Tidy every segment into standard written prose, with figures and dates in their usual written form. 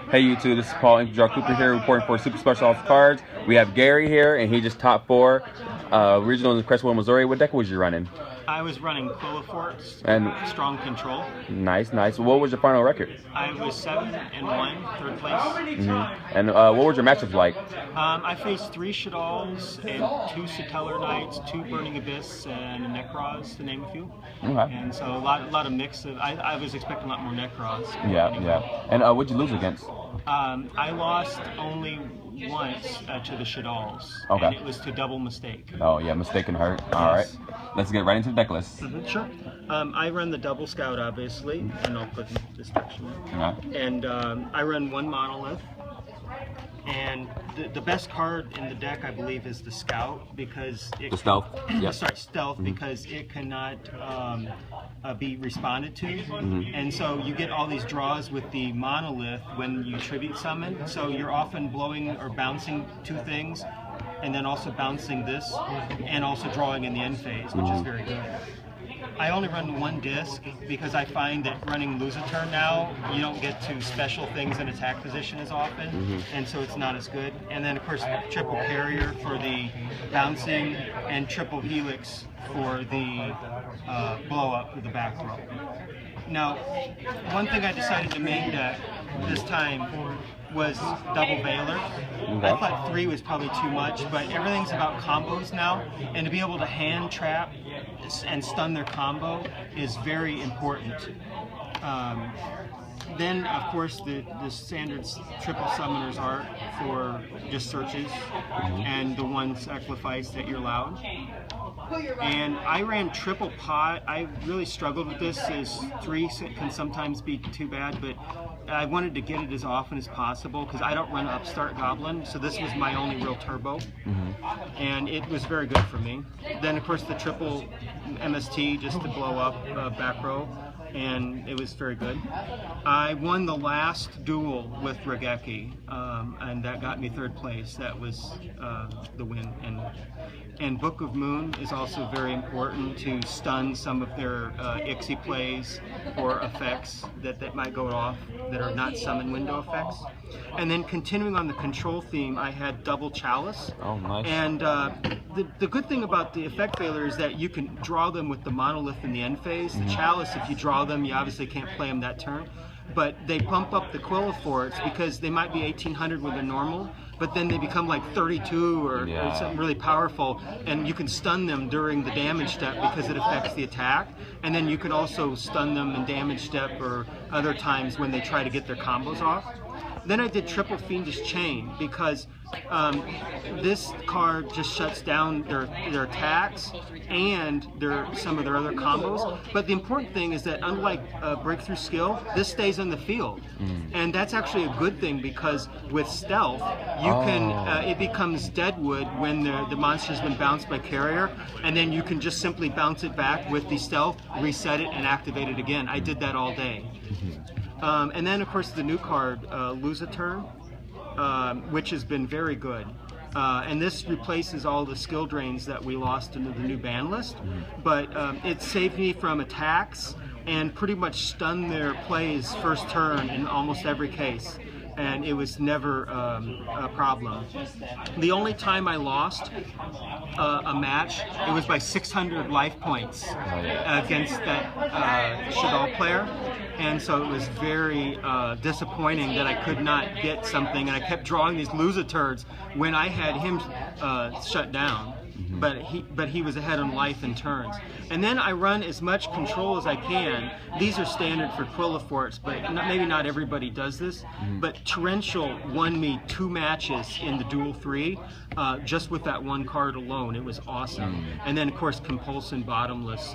Hey YouTube, this is Paul Qliphort here reporting for Super Special Ops Cards. We have Gary here and he just top 4 regional in Crestwood, Missouri. What deck was you running? I was running Qliphort and Strong Control. Nice. What was your final record? I was 7-1, third place. And what was your matchups like? I faced 3 Shadalls and 2 Satellar Knights, 2 Burning Abyss, and a Necroz, to name a few. Okay. And so a lot of mix of. I was expecting a lot more Necroz. Yeah. And what'd you lose against? I lost only once to the Shadalls. Okay. And it was to Double Mistake. Oh yeah, mistake can hurt. All right. Let's get right into the deck list. Sure. I run the Double Scout, obviously, and I'll put this section. And I run 1 Monolith. And the best card in the deck, I believe, is the Scout, because it the Stealth. Yes. Sorry, Stealth, because it cannot be responded to, and so you get all these draws with the Monolith when you tribute summon. So you're often blowing or bouncing 2 things, and then also bouncing this, and also drawing in the end phase, which is very good. I only run 1 disc because I find that running lose a turn now, you don't get to special things in attack position as often, and so it's not as good. And then, of course, triple carrier for the bouncing and triple helix for the blow up with the back row. Now, one thing I decided to main deck this time was double Veiler. I thought 3 was probably too much, but everything's about combos now, and to be able to hand trap and stun their combo is very important. Then, of course, the standard triple summoners art for just searches, and the 1 sacrifice that you're allowed. And I ran triple pot. I really struggled with this, as 3 can sometimes be too bad, but I wanted to get it as often as possible because I don't run Upstart Goblin, so this was my only real turbo, and it was very good for me. Then, of course, the triple MST just to blow up back row, and it was very good. I won the last duel with Regeki, and that got me 3rd place. That was the win. And Book of Moon is also very important to stun some of their Ixie plays or effects that might go off that are not summon window effects. And then continuing on the control theme, I had double Chalice. Oh, nice. And the good thing about the effect failure is that you can draw them with the Monolith in the end phase. The Chalice, if you draw them, you obviously can't play them that turn. But they pump up the Qliphots because they might be 1800 with a normal, but then they become like 32 or something really powerful, and you can stun them during the damage step because it affects the attack, and then you can also stun them in damage step or other times when they try to get their combos off. Then I did triple Fiendish Chain because this card just shuts down their attacks and some of their other combos. But the important thing is that, unlike Breakthrough Skill, this stays on the field, and that's actually a good thing because with Stealth, you can it becomes Deadwood when the monster's been bounced by Carrier, and then you can just simply bounce it back with the Stealth, reset it, and activate it again. I did that all day. And then, of course, the new card, Lose a Turn, which has been very good. And this replaces all the skill drains that we lost into the new ban list. But it saved me from attacks and pretty much stunned their plays first turn in almost every case. And it was never a problem. The only time I lost a match, it was by 600 life points against that Shadal player. And so it was very disappointing that I could not get something, and I kept drawing these loser turds when I had him shut down. But he was ahead on life and turns. And then I run as much control as I can. These are standard for Qliphorts, but maybe not everybody does this. But Torrential won me 2 matches in the Duel 3 just with that 1 card alone. It was awesome. And then, of course, Compulsion Bottomless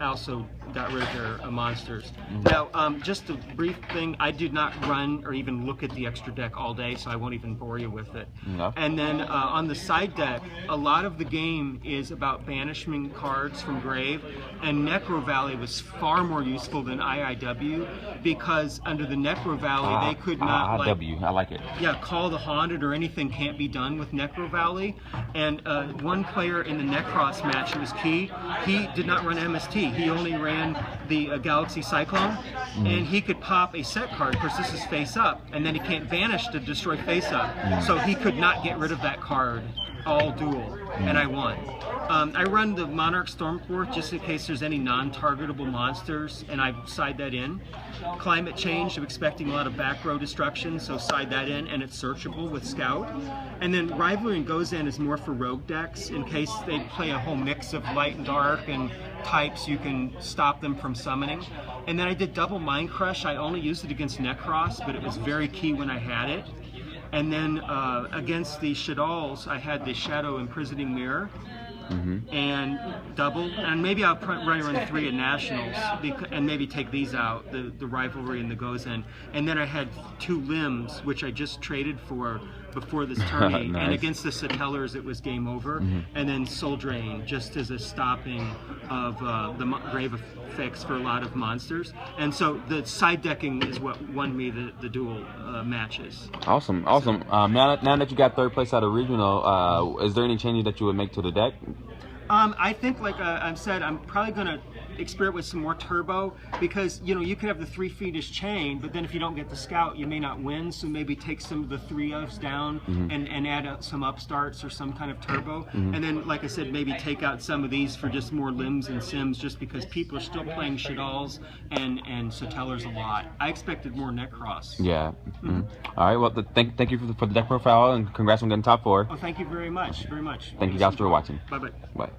also got rid of their monsters. Now, just a brief thing, I did not run or even look at the extra deck all day, so I won't even bore you with it. And then on the side deck, a lot of the game is about banishment cards from grave, and Necro Valley was far more useful than IIW because under the Necro Valley they could not IIW, I like it. Yeah, Call the Haunted or anything can't be done with Necro Valley. And one player in the Necros match, it was Key, he did not run MST. He only ran the Galaxy Cyclone, and he could pop a set card. Of course, this is face up, and then he can't vanish to destroy face up. So he could not get rid of that card all duel, and I won. I run the Monarch Stormforth just in case there's any non-targetable monsters, and I side that in. Climate Change, I'm expecting a lot of back row destruction, so side that in, and it's searchable with Scout. And then Rivalry and Gozen is more for rogue decks, in case they play a whole mix of light and dark and types, you can stop them from summoning. And then I did double Mind Crush. I only used it against Necros, but it was very key when I had it. And then against the Shaddols, I had the Shadow Imprisoning Mirror. And double, and maybe I'll run 3 at Nationals, and maybe take these out, the Rivalry and the Gozen. And then I had 2 Limbs, which I just traded for before this tourney. Nice. And against the Satellars, it was game over. And then Soul Drain, just as a stopping of the Grave effects for a lot of monsters. And so the side decking is what won me the dual matches. Awesome, awesome. Now that you got 3rd place at a regional, is there any changes that you would make to the deck? I think, like I've said, I'm probably going to experiment with some more turbo, because you could have the 3 fiendish chain, but then if you don't get the Scout, you may not win. So maybe take some of the 3-ofs down and add some upstarts or some kind of turbo, and then, like I said, maybe take out some of these for just more Limbs and Sims, just because people are still playing Shaddols and Satellars a lot. I expected more Necros. Yeah. All right. Well, thank you for the deck profile, and congrats on getting top 4. Oh, thank you very much, very much. Thank you guys for watching. Bye bye. Bye.